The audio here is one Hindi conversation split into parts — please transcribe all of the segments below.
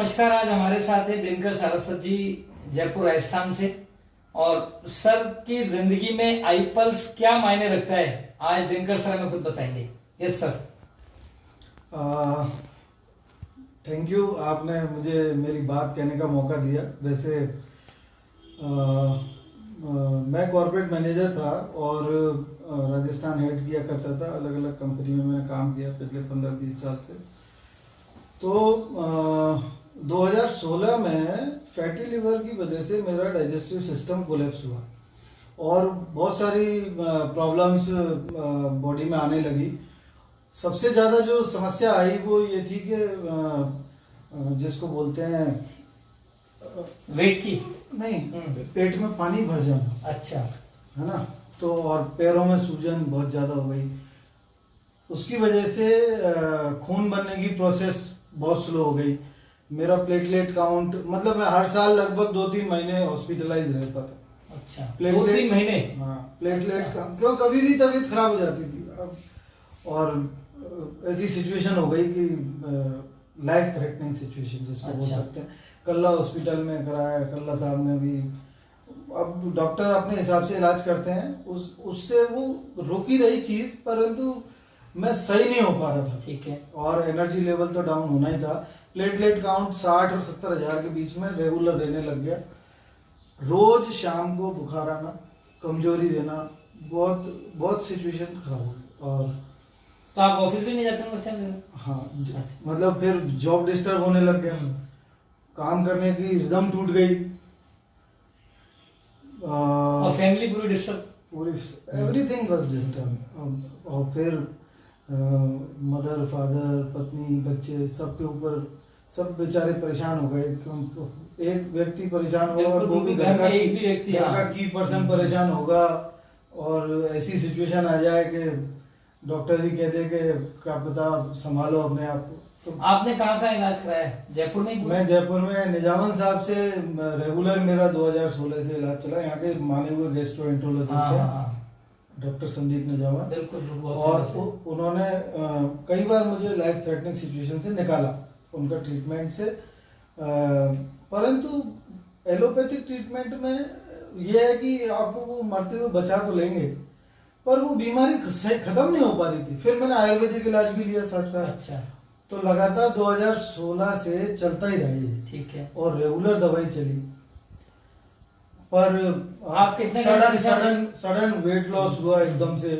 नमस्कार। आज हमारे साथ है दिनकर सारस्वत जी, जयपुर राजस्थान से। और सर की जिंदगी में आई पल्स क्या मायने रखता है, आज दिनकर सर हमें खुद बताएंगे। Yes sir. थैंक यू, आपने मुझे मेरी बात कहने का मौका दिया। वैसे मैं कॉर्पोरेट मैनेजर था और राजस्थान हेड किया करता था। अलग अलग कंपनियों में काम किया पिछले 15-20 साल से। तो 2016 में फैटी लिवर की वजह से मेरा डाइजेस्टिव सिस्टम कोलैप्स हुआ और बहुत सारी प्रॉब्लम्स बॉडी में आने लगी। सबसे ज़्यादा जो समस्या आई वो ये थी कि जिसको बोलते हैं वेट की नहीं, पेट में पानी भर जाना। अच्छा। है ना। तो और पैरों में सूजन बहुत ज़्यादा हो गई। उसकी वजह से खून बनने की प्रोसेस बहुत स्लो हो गई। मेरा प्लेटलेट काउंट, मतलब मैं हर साल लगभग 2-3 महीने हॉस्पिटलाइज रहता था। अच्छा, प्लेटलेट 2-3 महीने? हाँ, प्लेटलेट अच्छा। क्यों, कभी भी तबीयत खराब हो जाती थी। और ऐसी सिचुएशन हो गई कि लाइफ थ्रेटनिंग सिचुएशन जिसको बोल सकते हैं। कल्ला हॉस्पिटल में कराया, कल्ला साहब ने भी। अब डॉक्टर अपने हिसाब से इलाज करते हैं, उससे वो रुकी रही चीज, परंतु मैं सही नहीं हो पा रहा था। ठीक है। और एनर्जी लेवल तो डाउन होना ही था। प्लेटलेट काउंट 60 और 70 हजार के बीच में रेगुलर रहने लग गया। रोज शाम को बुखार आना, कमजोरी रहना, बहुत बहुत सिचुएशन खराब हो गई। और तो आप ऑफिस भी नहीं जाते हैं उस टाइम? हाँ, मतलब फिर जॉब डिस्टर्ब होने लग गया। काम करने की रिदम टूट गई और फैमिली पूरी डिस्टर्ब, पूरी एवरीथिंग वाज डिस्टर्ब। और फिर मदर, फादर, पत्नी, बच्चे, सबके ऊपर सब बेचारे परेशान हो गए। एक व्यक्ति परेशान होगा और वो भी घर का की पर्सन परेशान होगा। और ऐसी सिचुएशन आ जाए कि डॉक्टर ही कह दे कि क्या पता, संभालो अपने आप को। तो आपने कहाँ का इलाज कराया? जयपुर में? मैं जयपुर में निजामन साहब से रेगुलर मेरा 2016 से इलाज चला। यहाँ के माने हुए गेस्ट्रोएंट्रोलॉजिस्ट हैं डॉक्टर संदीप निजामन। बिल्कुल। और उन्होंने कई बार मुझे लाइफ थ्रेटनिंग सिचुएशन से निकाला उनका ट्रीटमेंट से। परंतु एलोपैथिक ट्रीटमेंट में यह है कि आपको वो मरते हुए बचा तो लेंगे, पर वो बीमारी खत्म नहीं हो पा रही थी। फिर मैंने आयुर्वेदिक इलाज भी लिया साथ साथ। अच्छा। तो लगातार 2016 से चलता ही रहा ये। ठीक है। और रेगुलर दवाई चली, पर आप कितने सडन वेट लॉस हुआ एकदम से।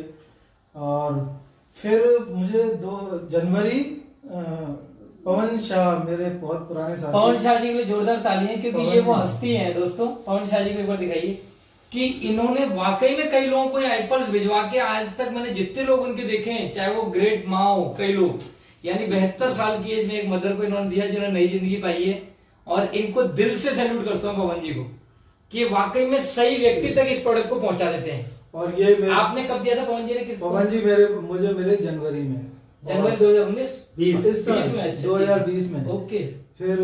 और फिर मुझे 2 जनवरी पवन शाह, मेरे बहुत पुराने साथी। पवन शाह जी के लिए जोरदार तालियां, क्योंकि ये वो हस्ती हैं दोस्तों। पवन शाह जी को एक बार दिखाइए कि इन्होंने वाकई में कई लोगों को आईपल्स भिजवा के, आज तक मैंने जितने लोग उनके देखे हैं, चाहे वो ग्रेट माँ हो, कई लोग, यानी 72 साल की एज में एक मदर को इन्होंने दिया जिन्होंने नई जिंदगी पाई है। और इनको दिल से सैल्यूट करता हूँ पवन जी को कि वाकई में सही व्यक्ति तक इस प्रोडक्ट को पहुंचा देते हैं। और ये आपने कब दिया था पवन जी ने? किस पवन जी मुझे मिले जनवरी में, जनवरी 2019 20 में। अच्छा, 2020 में। ओके। फिर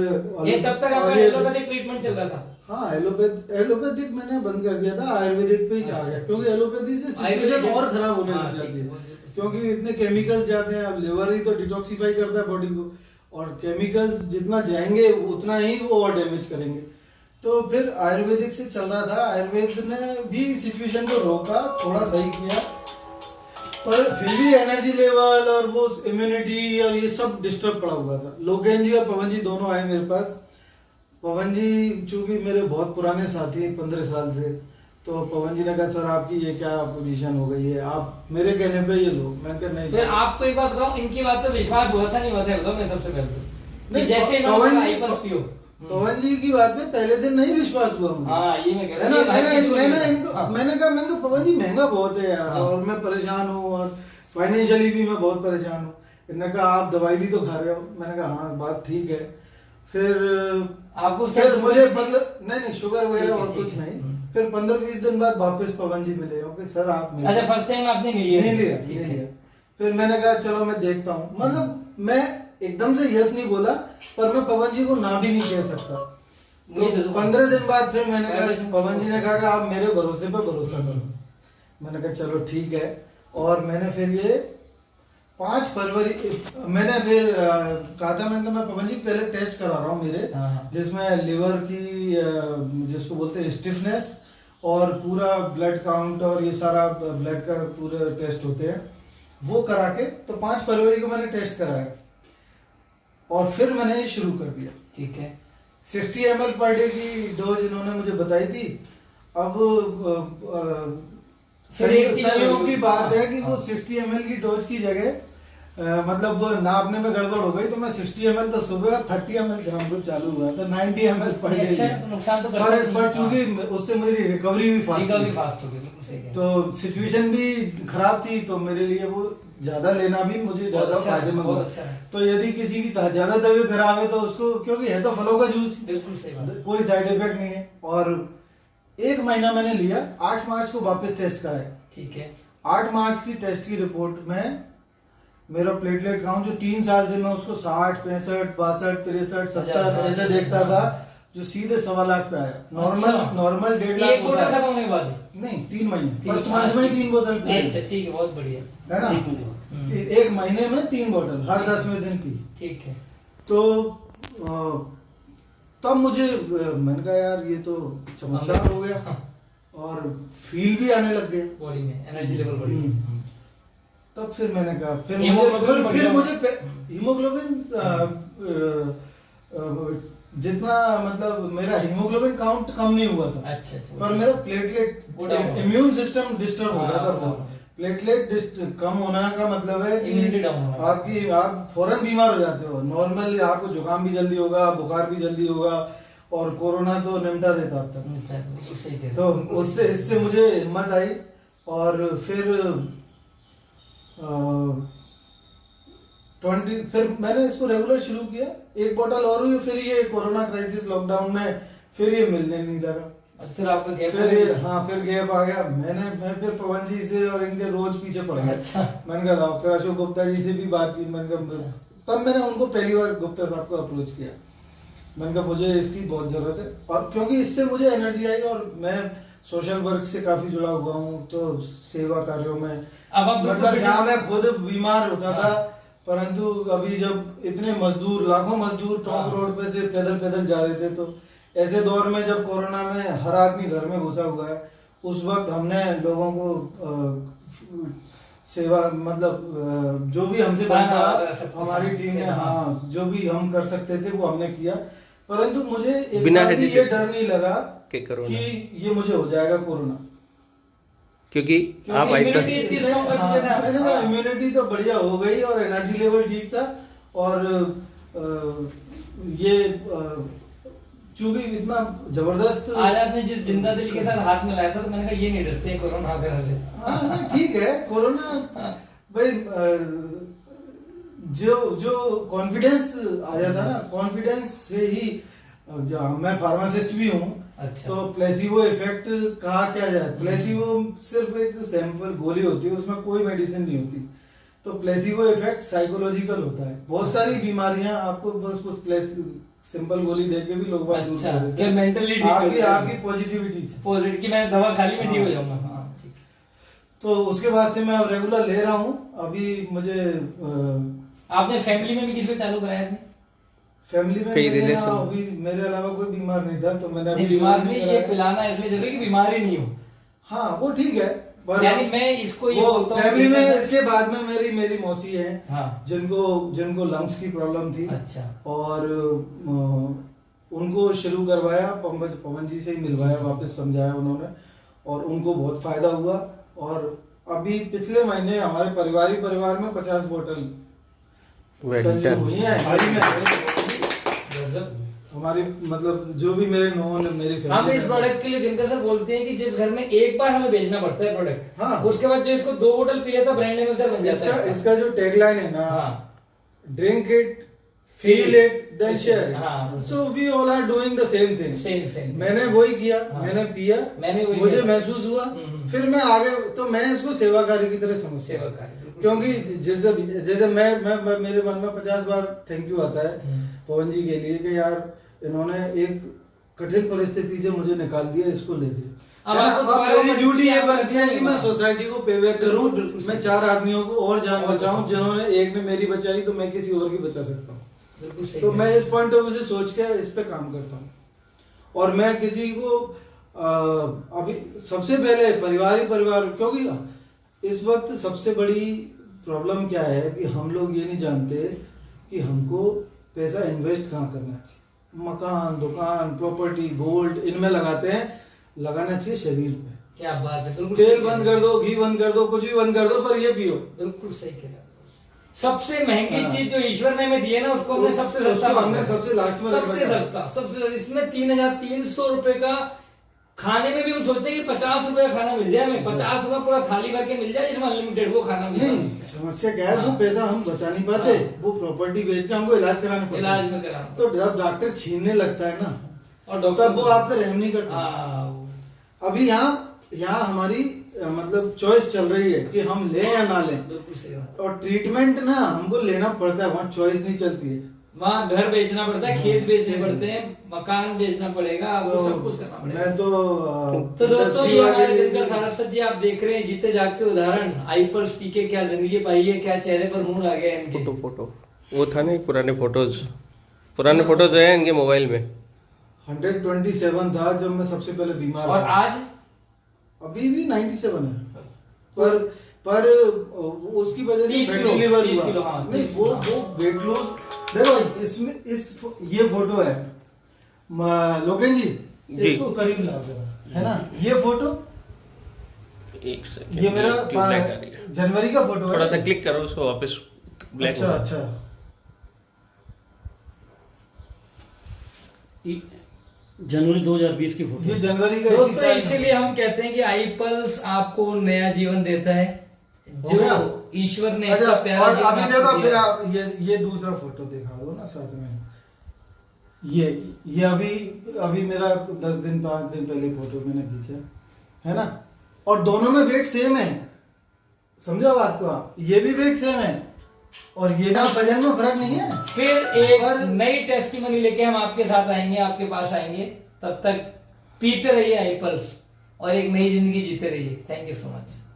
ये तब तक आपका एलोपैथिक ट्रीटमेंट चल रहा था? हाँ, एलोपैथिक मैंने बंद कर दिया था, आयुर्वेदिक पे ही आ गया। क्योंकि एलोपैथी से सिचुएशन और खराब होने लग जाती है, क्योंकि इतने केमिकल्स जाते हैं। अब लिवर ही तो डिटॉक्सिफाई करता है बॉडी को, और केमिकल्स जितना जाएंगे उतना ही वो और डैमेज करेंगे। तो फिर आयुर्वेदिक से चल रहा था। आयुर्वेद ने भी सिचुएशन को रोका, थोड़ा सही किया, पर फिर भी एनर्जी लेवल और वो इम्यूनिटी और ये सब डिस्टर्ब पड़ा हुआ था। लोकेन जी और पवन जी दोनों आए मेरे पास। पवन जी चूंकि मेरे बहुत पुराने साथी हैं 15 साल से, तो पवन जी ने कहा सर आपकी ये क्या पोजीशन हो गई है, आप मेरे कहने पे ये लो। मैं कहा नहीं। फिर आपको एक बात बताऊं, इनकी बात पे विश्वास हुआ था नहीं हुआ था बताओ? मैं सबसे पहले नहीं, जैसे पवन जी की बात पे पहले दिन नहीं विश्वास हुआ मुझे। हाँ, ये मैं कह रहा हूँ। मैंने कहा पवन जी महंगा बहुत है यार। हाँ। और मैं परेशान हूँ और फाइनेंशियली भी मैं बहुत परेशान हूँ। इन्होंने कहा आप दवाई भी तो खा रहे हो। मैंने कहा हाँ बात ठीक है। फिर आपको मुझे नहीं शुगर वगैरह और कुछ नहीं। फिर 15-20 दिन बाद वापस पवन जी मिले कि सर आप मिले। अच्छा, फर्स्ट टाइम आपने नहीं लिया? फिर मैंने कहा चलो मैं देखता हूँ। मतलब मैं एकदम से यस नहीं बोला, पर मैं पवन जी को ना भी नहीं कह सकता। तो 15 दिन बाद फिर मैंने कहा, पवन जी ने कहा कि आप मेरे भरोसे पर भरोसा करो। मैंने कहा चलो ठीक है। और मैंने फिर ये 5 फरवरी मैंने फिर कहा था, मैंने कहा मैं पवन जी पहले टेस्ट करा रहा हूँ मेरे, जिसमें लिवर की जिसको बोलते हैं स्टिफनेस और पूरा ब्लड काउंट और ये सारा ब्लड का पूरा टेस्ट होते हैं, वो करा के तो 5 फरवरी को मैंने टेस्ट कराया और फिर मैंने ये शुरू कर दिया। ठीक है। 60 ml पर डे की डोज इन्होंने मुझे बताई थी। अब संयोग की बात है कि वो 60 ml की डोज की जगह मतलब नापने में गड़बड़ हो गई, तो मैं 60 ml तो सुबह और 30 ml शाम को चालू हुआ, तो 90 ml पर डे। अच्छा, नुकसान तो पर चूंकि उससे मेरी रिकवरी भी फास्ट हो गई, तो सिचुएशन भी खराब थी, तो मेरे लिए वो ज्यादा लेना भी मुझे ज्यादा फायदेमंद हुआ। तो यदि किसी की ज्यादा तबीयत खराब है तो उसको, क्योंकि है तो फलों का जूस, बिल्कुल सही बात, कोई साइड इफेक्ट नहीं है। और 1 महीना मैंने लिया, 8 मार्च को वापस टेस्ट कराया। ठीक है। 8 मार्च की टेस्ट की रिपोर्ट में मेरा प्लेटलेट काउंट जो 3 साल से मैं उसको 60, 65, 62, 63, 70 ऐसे देखता था, जो सीधे 1.25 लाख पे आया। नॉर्मल 1.5 लाख होता है। खत्म होने के बाद नहीं, 3 महीने, फर्स्ट मंथ में ही 3 बोतल पी। अच्छा, ठीक है, बहुत बढ़िया है ना। 1 महीने में 3 बोतल हर 10वें दिन पी। ठीक है। तो तब मुझे मैंने कहा यार ये तो चमत्कार हो गया और फील भी आने लग गए बॉडी में, एनर्जी लेवल बढ़ गया। तब फिर मैंने कहा, फिर मुझे हीमोग्लोबिन जितना मतलब मेरा हीमोग्लोबिन काउंट कम नहीं हुआ था। अच्छा, पर मेरा प्लेटलेट इम्यून सिस्टम डिस्टर्ब हो गया था। प्लेटलेट कम होना का मतलब है कि आप फौरन बीमार हो जाते हो। नॉर्मली आपको जुकाम भी जल्दी होगा, बुखार भी जल्दी होगा, और कोरोना तो निपटा देता अब तक। तो उससे इससे मुझे हिम्मत आई और फिर फिर मैंने इसको रेगुलर शुरू किया। 1 बोतल और हुई, फिर ये कोरोना क्राइसिस लॉकडाउन में फिर ये मिलने नहीं लगा। फिर आपका गैप, फिर गैप आ गया। मैं फिर पवन जी से और इनके रोज पीछे पड़ गया। अच्छा। मैंने कहा फिर अशोक गुप्ता जी से भी बात की। मैंने कहा तब मैंने उनको पहली बार गुप्ता साहब को अप्रोच किया। मैंने कहा मुझे इसकी बहुत जरूरत है, और क्योंकि इससे मुझे एनर्जी आई और मैं सोशल वर्क से काफी जुड़ा हुआ हूँ, तो सेवा कार्यों में मतलब जहाँ मैं खुद बीमार होता था, परंतु अभी जब इतने मजदूर, लाखों मजदूर टोंक रोड पे से पैदल जा रहे थे, तो ऐसे दौर में जब कोरोना में हर आदमी घर में घुसा हुआ है, उस वक्त हमने लोगों को सेवा मतलब जो भी हमसे बन पड़ा, हमारी टीम ने जो भी हम कर सकते थे वो हमने किया। परंतु मुझे एक बार भी ये डर नहीं लगा कि ये मुझे हो जाएगा कोरोना, क्योंकि आप इम्यूनिटी तो बढ़िया हो गई और एनर्जी लेवल ठीक था। और ये चूंकि इतना जबरदस्त, आज आपने जिस जिंदा दिली के साथ हाथ मिलाया था, तो मैंने कहा ये नहीं डरते कोरोना वगैरह से। हाँ ठीक है, कोरोना भाई जो कॉन्फिडेंस आया था ना, कॉन्फिडेंस से ही मैं फार्मासिस्ट भी हूँ। अच्छा। तो प्लेसिबो इफेक्ट कहा क्या जाए, प्लेसिबो सिर्फ एक सैंपल गोली होती है, उसमें कोई मेडिसिन नहीं होती। तो प्लेसिबो इफेक्ट साइकोलॉजिकल होता है। बहुत सारी बीमारियां आपको बस सिंपल गोली देके भी लोग मेंटली आपकी पॉजिटिविटी से पॉजिटिव की मैं दवा खाली में ठीक हो जाऊंगा। तो उसके बाद से मैं अब रेगुलर ले रहा हूँ। अभी मुझे आपने फैमिली में भी किसी को चालू कराया आपने? फैमिली में अभी मेरे अलावा कोई बीमार नहीं था, तो मैंने अभी बीमार नहीं, ये पिलाना इसलिए जरूरी कि बीमार ही नहीं हो। हाँ वो ठीक है, यानी मैं इसको ये बोलता हूँ फैमिली में। इसके बाद में मेरी मौसी है, हाँ, जिनको लंग्स की प्रॉब्लम थी। अच्छा। और उनको शुरू करवाया, पवन जी से ही मिलवाया, वापस समझाया उन्होंने, और उनको बहुत फायदा हुआ। और अभी पिछले महीने हमारे परिवार में 50 बोतल हुई है हमारी, मतलब जो भी मेरे नॉन मेरी फैमिली। हम इस प्रोडक्ट के लिए दिनकर सर बोलते हैं कि जिस घर में एक बार हमें बेचना पड़ता है प्रोडक्ट, हाँ, उसके बाद जो इसको 2 बोतल पिए तो ब्रांड एम्बेसडर बन जाता है। इसका जो टैगलाइन है ना, drink it, feel it, then share. So we all are doing the same thing. Same मैंने वही किया, मैंने पिया, मुझे महसूस हुआ, फिर मैं आगे, तो मैं इसको सेवा कार्य की तरह समझता हूँ। क्योंकि जैसे मैं मेरे मन में 50 बार थैंक यू आता है पवन जी के लिए कि यार इन्होंने एक कठिन परिस्थिति से मुझे निकाल दिया इसको लेके। अब है ना? आपको अब दोबारा मेरी ड्यूटी ये परिस्थिति बनती है कि मैं हाँ। सोसाइटी को पे बैक करूं, बिल्कुल मैं सही। 4 आदमियों को और जान और बचाऊं, बचाऊं। जिन्होंने एक ने मेरी बचाई तो मैं किसी और की बचा सकता हूँ। बिल्कुल सही तो कह मैं रहे इस पॉइंट ऑफ व्यू से सोच के इस पे काम करता हूँ। और मैं किसी को अभी सबसे पहले परिवार ही परिवार, क्योंकि इस वक्त सबसे बड़ी प्रॉब्लम क्या है कि हम लोग ये नहीं जानते कि हमको पैसा इन्वेस्ट कहाँ करना चाहिए। मकान, दुकान, प्रॉपर्टी, गोल्ड, इनमें लगाते हैं, लगाना चाहिए शरीर पे। क्या बात है, बिल्कुल तेल सही कह बंद रहे कर दो, घी बंद कर दो, कुछ भी बंद कर दो, पर ये पियो। हैं। बिल्कुल सही कह रहे हैं। सबसे महंगी हाँ। चीज जो ईश्वर ने हमें दी है ना, उसको हमने सबसे उसको सस्ता हमने माना है। सबसे लास्ट में सबसे रखा है। सस्ता, सबसे इसमें 3,300 रुपए का खाने में भी हम सोचते हैं कि 50 रुपए का खाना मिल जाए हमें, 50 रुपए पूरा थाली भर के मिल जाए जिसमें अनलिमिटेड वो खाना मिल नहीं, जाए। समस्या क्या है, वो हाँ। पैसा हम बचा नहीं पाते, हाँ। वो प्रॉपर्टी बेच के हमको इलाज कराने पड़ता है। इलाज में कराना। तो जब डॉक्टर छीनने लगता है ना, और डॉक्टर तब वो आप पे रहम नहीं करता। हाँ, अभी यहाँ हमारी मतलब चॉइस चल रही है कि हम लें या ना लें। बिल्कुल सही बात। और ट्रीटमेंट ना हमको लेना पड़ता है, वहाँ चॉइस नहीं चलती है। वहाँ घर बेचना पड़ता है, खेत बेचने खेत। पड़ते हैं, मकान बेचना पड़ेगा, आपको सब कुछ करना पड़ेगा। मैं तो दोस्तों, ये इंडस्ट्री हमारे वाले- दिनकर सारस्वत जी आप देख रहे हैं, जीते जागते उदाहरण। आईपल्स पी के क्या जिंदगी पाई है, क्या चेहरे पर मुंह आ गया इनके। फोटो वो था नहीं, पुराने फोटोज है इनके मोबाइल में। 127 था जब मैं सबसे पहले बीमार और हुआ। आज अभी भी 97 है, पर उसकी वजह से 30 फैटी किलो, लिवर 30 हुआ। किलो, हाँ, नहीं, 30 वो किलो। Weight loss. देखो इसमें ये फोटो है, लोकेन जी, जी। इसको करीब लाओ जरा, है ना? ये फोटो, एक सेकंड, ये मेरा ब्लैक आ रही है। जनवरी का फोटो है। थोड़ा सा क्लिक करो उसको वापस, ब्लैक अच्छा अच्छा, जनवरी 2020 की फोटो ये जनवरी का इसी दोस्तों, साल इसीलिए हम कहते हैं कि आईपल्स आपको नया जीवन देता है, हो गया? जो ईश्वर ने अच्छा, इतना प्यारा और जीवन अभी आपको देखो, दिया फिर है। आप ये दूसरा फोटो दिखा दो ना साथ में। ये अभी मेरा 10 दिन 5 दिन पहले फोटो मैंने खींचा है ना, और दोनों में वेट सेम है। समझो बात को आप, ये भी वेट सेम है और ये भी वजन में फर्क नहीं है। फिर एक पर- नई टेस्टिमनी लेके हम आपके साथ आएंगे, आपके पास आएंगे। तब तक पीते रहिए आईपल्स और एक नई जिंदगी जीते रहिए। Thank you so much.